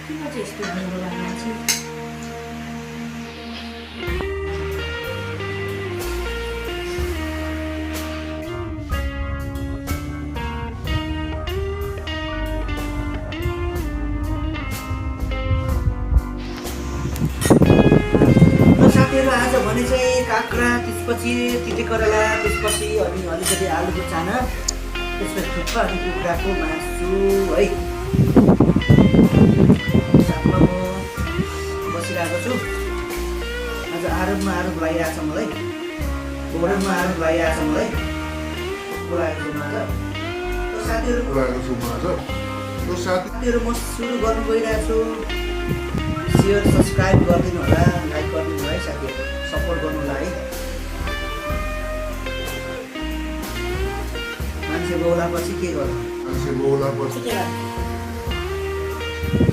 किन चाहिँ यस्तो हुनु होला चाहिँ साथीहरू आज भने चाहिँ काँक्रा त्यसपछि तिते करेला त्यसपछि अनि अलिकति आलुको चाना त्यसपछि थुक्पा अनि कुखुराको मासु है साथमा म बसिरहेको छु। आज आरोपमा आरोप लगाइरहेको छ मलाई आरोपमा आरोप लगाइरहेको छ मलाई बोलाएको छु साथीहरू म सुरु गर्नु गइरहेको छु। सेयर सब्सक्राइब गरिदिनु होला, लाइक गरिदिनु होला है साथीहरू, सपोर्ट गर्नु होला है। मान्छे बोलापछि के गर्नु,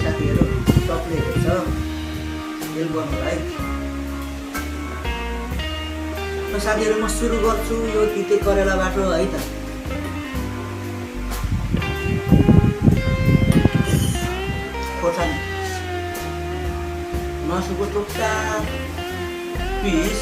साथीहरू सबले हेर्छ, हेल्प गर्नु होला है। र साथीहरू म सुरु गर्छु यो तिते करेला बाटो है त। खोर्सानी मासुको टुक्रा पिस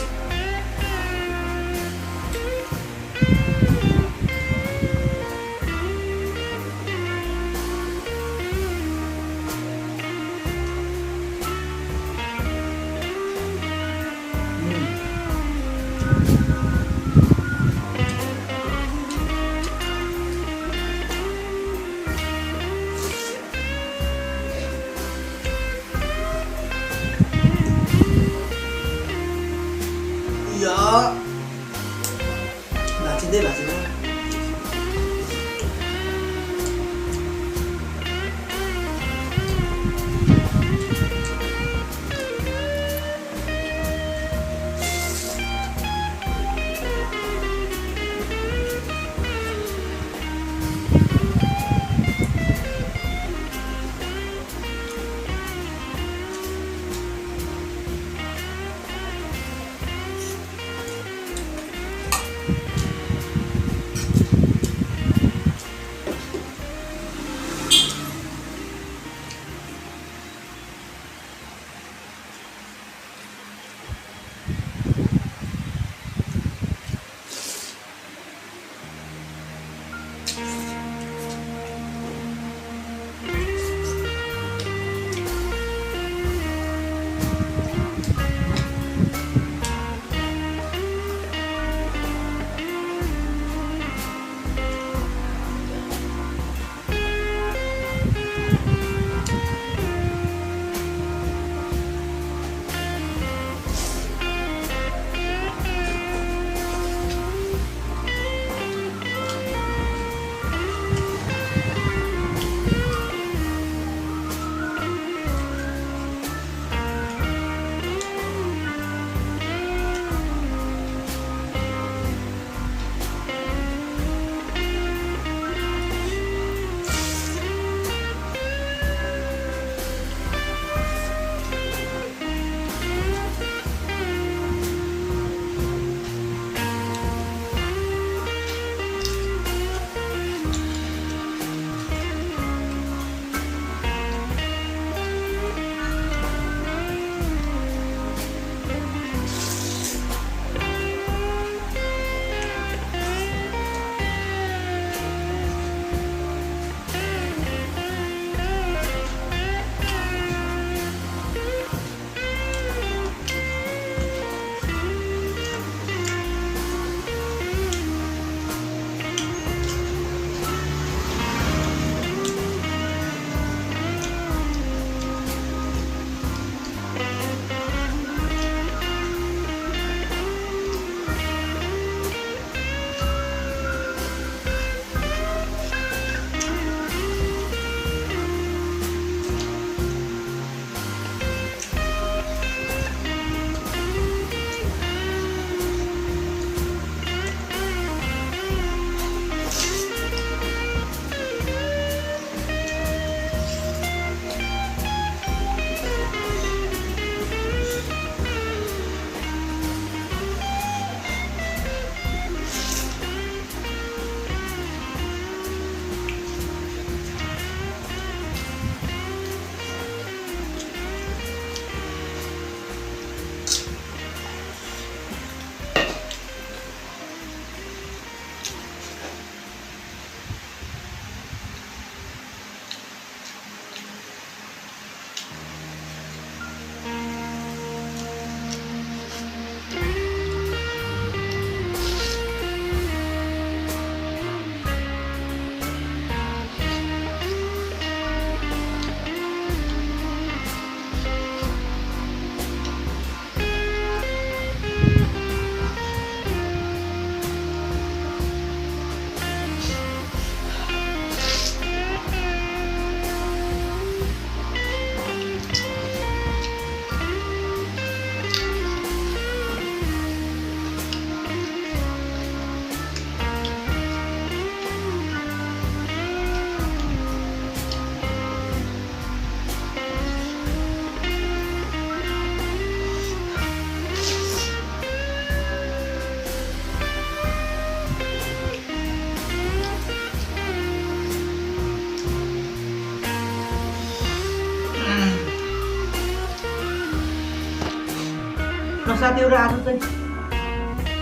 न साथीहरू आज चाहिँ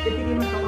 त्यतिकैमा